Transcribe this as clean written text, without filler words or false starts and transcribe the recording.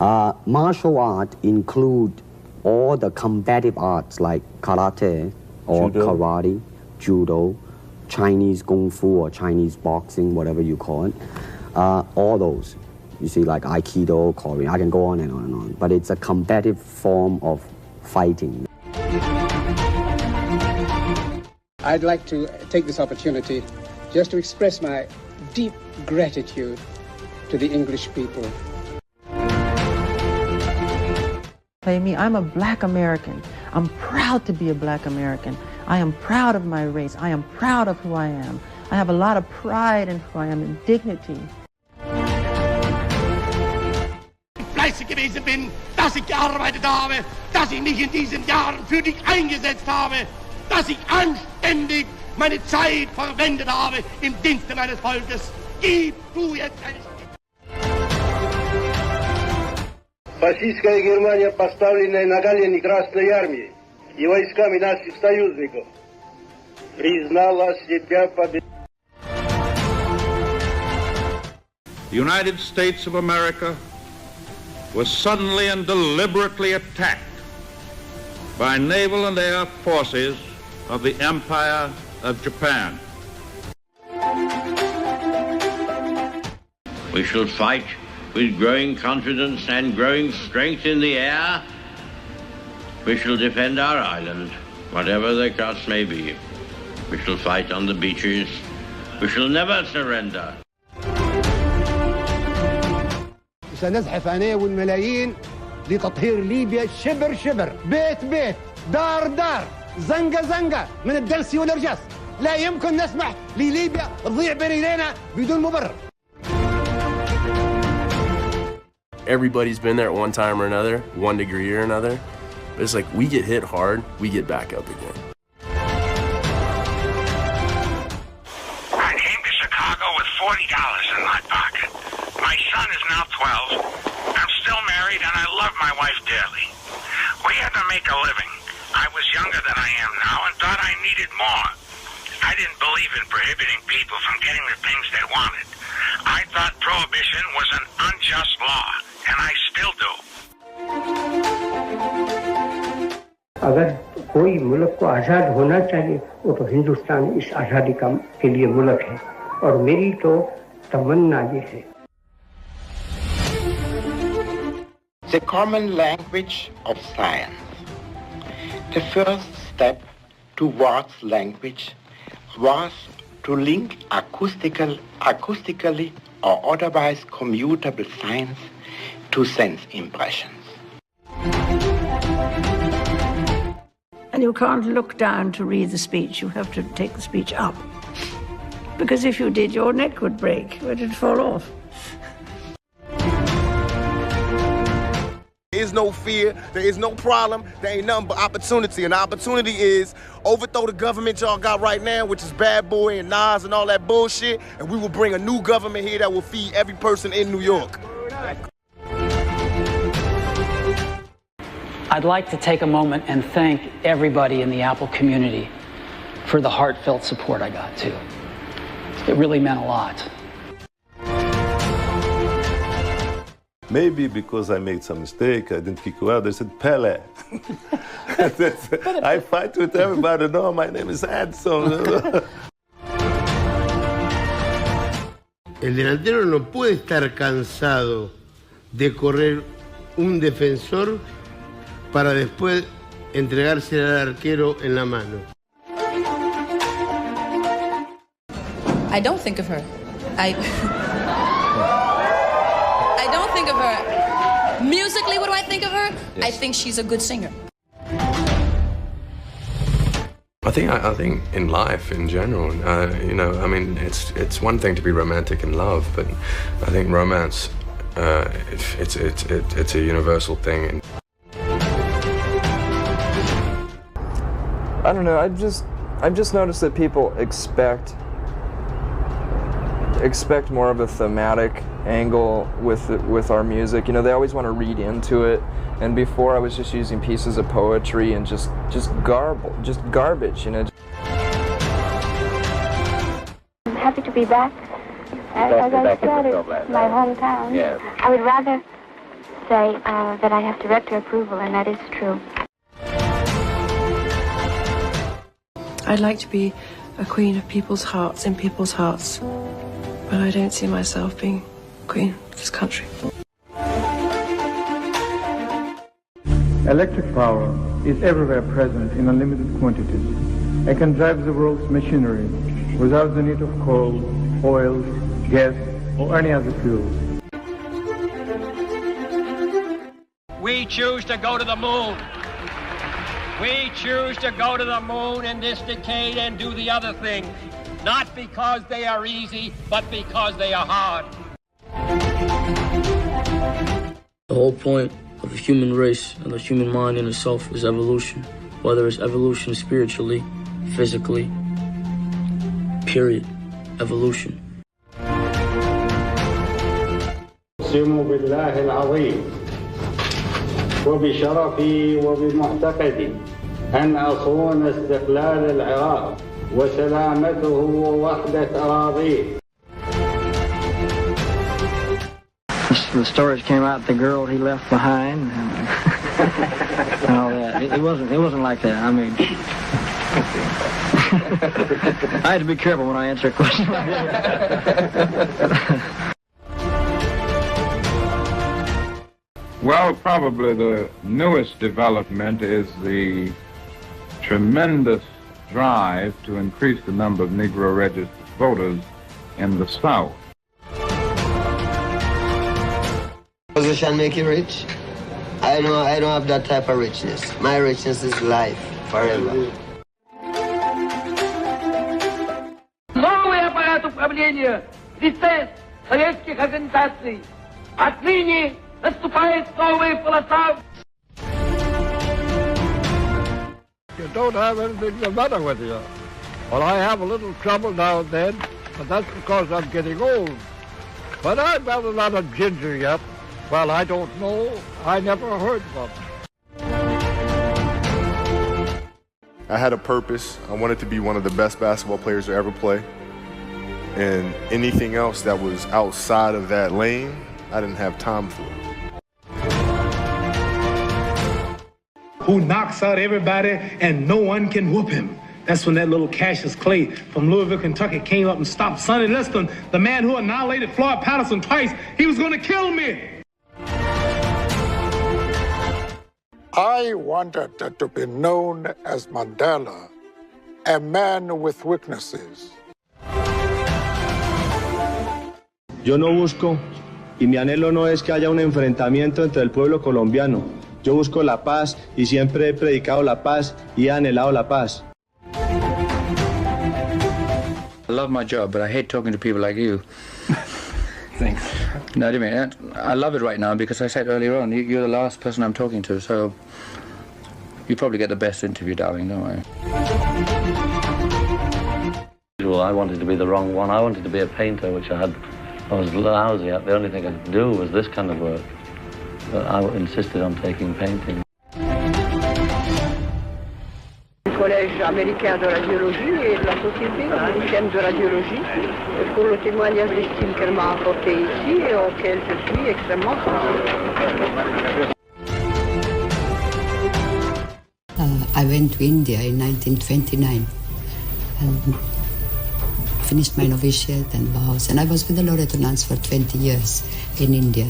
Martial art include all the combative arts like karate or karate, judo, Chinese kung fu or Chinese boxing, whatever you call it. All those. You see, like Aikido, Korean, I can go on and on and on. But it's a combative form of fighting. I'd like to take this opportunity just to express my deep gratitude to the English people. Me, I'm a black American. I'm proud to be a black American. I am proud of my race. I am proud of who I am. I have a lot of pride in who I am and dignity. Fleißig gewesen bin, dass ich gearbeitet habe, dass ich mich in diesen Jahren für dich eingesetzt habe, dass ich anständig meine Zeit verwendet habe im Dienste meines Volkes. Gib du jetzt eine Фашистская Германия, поставленная на колени Красной Армии и войсками наших союзников, признала себя победителем. The United States of America was suddenly and deliberately attacked by naval and air forces of the Empire of Japan. We shall fight with growing confidence and growing strength in the air. We shall defend our island, whatever the cost may be. We shall fight on the beaches. We shall never surrender. سنزحف أنا والملايين لتطهير ليبيا شبر شبر، بيت بيت، دار دار، زنقة زنقة، من الدلسي والإرجاس. لا يمكن نسمح لليبيا تضيع بين ايدينا بدون مبرر. Everybody's been there at one time or another, one degree or another. But it's like we get hit hard, we get back up again. I came to Chicago with $40 in my pocket. My son is now 12. I'm still married and I love my wife dearly. We had to make a living. I was younger than I am now and thought I needed more. I didn't believe in prohibiting people from getting the things they wanted. I thought prohibition was an unjust law, and I still do. अगर कोई मुल्क को आज़ाद होना चाहिए वो तो हिंदुस्तान इस आज़ादी के लिए मुल्क है और मेरी तो तमन्ना ये है. The common language of science. The first step towards language was to link acoustically or otherwise commutable signs to sense impressions. And you can't look down to read the speech. You have to take the speech up. Because if you did, your neck would break. It would fall off. There is no fear, there is no problem, there ain't nothing but opportunity. And the opportunity is overthrow the government y'all got right now, which is Bad Boy and Nas and all that bullshit, and we will bring a new government here that will feed every person in New York. I'd like to take a moment and thank everybody in the Apple community for the heartfelt support I got too. It really meant a lot. Maybe because I made some mistake, I didn't kick you out. They said, Pele. I fight with everybody. No, my name is Adson. El delantero no puede estar cansado de correr un defensor para después entregarse al arquero en la mano. I don't think of her. I don't think of her. Musically, what do I think of her? Yes. I think she's a good singer. I think in life in general, you know, I mean, it's one thing to be romantic in love, but I think romance, it's a universal thing. I don't know. I've just noticed that people expect more of a thematic angle with our music. You know, they always want to read into it. And before, I was just using pieces of poetry and just garbage. You know. I'm happy to be back. As I said, it's my hometown. Yes. I would rather say that I have director approval, and that is true. I'd like to be a queen of people's hearts, in people's hearts, but I don't see myself being queen of this country. Electric power is everywhere present in unlimited quantities. It can drive the world's machinery without the need of coal, oil, gas, or any other fuel. We choose to go to the moon. We choose to go to the moon in this decade and do the other thing, not because they are easy, but because they are hard. The whole point of the human race and the human mind in itself is evolution, whether it's evolution spiritually, physically, period, evolution. أقسم بالله العظيم وبشرفي وبمعتقدي أن أصون استقلال العراق وسلامته ووحدة أراضيه. The stories came out, the girl he left behind, and all that. It wasn't like that. I mean, I had to be careful when I answer a question like that. Well, probably the newest development is the tremendous drive to increase the number of Negro registered voters in the South. Position make you rich? I don't have that type of richness. My richness is life, forever. Новые аппарат управления, ЛИСЭС, советских организаций. Отныне наступает новая полоса. You don't have anything the matter with you. Well, I have a little trouble now and then, but that's because I'm getting old. But I've got a lot of ginger yet. Well, I don't know. I never heard of them. I had a purpose. I wanted to be one of the best basketball players to ever play. And anything else that was outside of that lane, I didn't have time for. Who knocks out everybody and no one can whoop him. That's when that little Cassius Clay from Louisville, Kentucky came up and stopped Sonny Liston, the man who annihilated Floyd Patterson twice. He was going to kill me. I wanted to be known as Mandela, a man with weaknesses. Yo no busco, y mi anhelo no es que haya un enfrentamiento entre el pueblo colombiano. Yo busco la paz y siempre he predicado la paz y he anhelado la paz. I love my job, but I hate talking to people like you. Thanks. No, I mean, I love it right now because I said earlier on, you're the last person I'm talking to, so you probably get the best interview, darling, don't worry. Well, I wanted to be the wrong one. I wanted to be a painter, which I was lousy at. The only thing I could do was this kind of work. But I insisted on taking painting. Le Collège américain de radiologie et de la Société américaine de radiologie pour le témoignage d'estime qu'elle m'a apporté ici et auquel je suis extrêmement sensible. I went to India in 1929 and finished my novitiate and vows, and I was with the Loreto nuns for 20 years in India.